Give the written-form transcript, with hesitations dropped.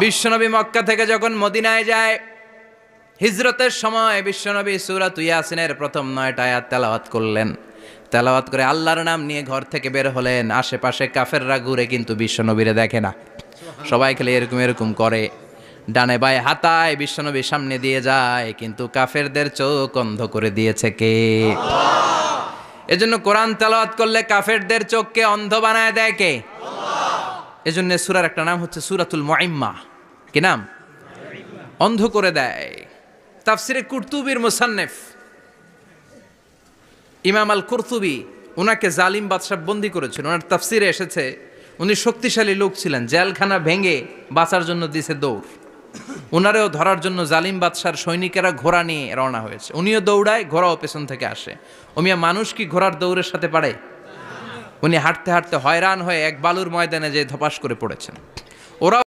বিশ্বনবী মক্কা থেকে যখন মদিনায় যায়, হিজরতের সময় বিশ্বনবী সূরাত ইয়াসিনের প্রথম 9টা আয়াত তেলাওয়াত করলেন। তেলাওয়াত করে আল্লাহর নাম নিয়ে ঘর থেকে বের হলেন। আশেপাশে কাফেররা ঘুরে কিন্তু বিশ্বনবীরে দেখে না, সবাই খেলে এরকম এরকম করে, ডানে বায়ে হাতায় বিশ্বনবীর সামনে দিয়ে যায়, কিন্তু কাফেরদের চোখ অন্ধ করে দিয়েছে কে? এজন্য কোরআন তেলাওয়াত করলে কাফেরদের চোখকে অন্ধ বানায় দেয় কে? এজন্য সূরার একটা নাম হচ্ছে সূরাতুল মুইম্মা। কি নাম? অন্ধ করে দেয়। তাফসিরে কুরতুবির মুসান্নিফ ইমাম আল কুরতুবি, ওনাকে জালিম বাদশা বন্দী করেছিল। ওনার তাফসিরে এসেছে উনি শক্তিশালী লোক ছিলেন, জেলখানা ভেঙে বাঁচার জন্য দিছে দৌড়। ওনারেও ধরার জন্য জালিম বাদশার সৈনিকেরা ঘোড়া নিয়ে রওনা হয়েছে। উনিও দৌড়ায়, ঘোড়াও পেছন থেকে আসে। ওমিয়া মানুষ কি ঘোড়ার দৌড়ের সাথে পারে? উনি হাঁটতে হাঁটতে হয়রান হয়ে এক বালুর ময়দানে যেয়ে ধপাস করে পড়েছেন। ওরা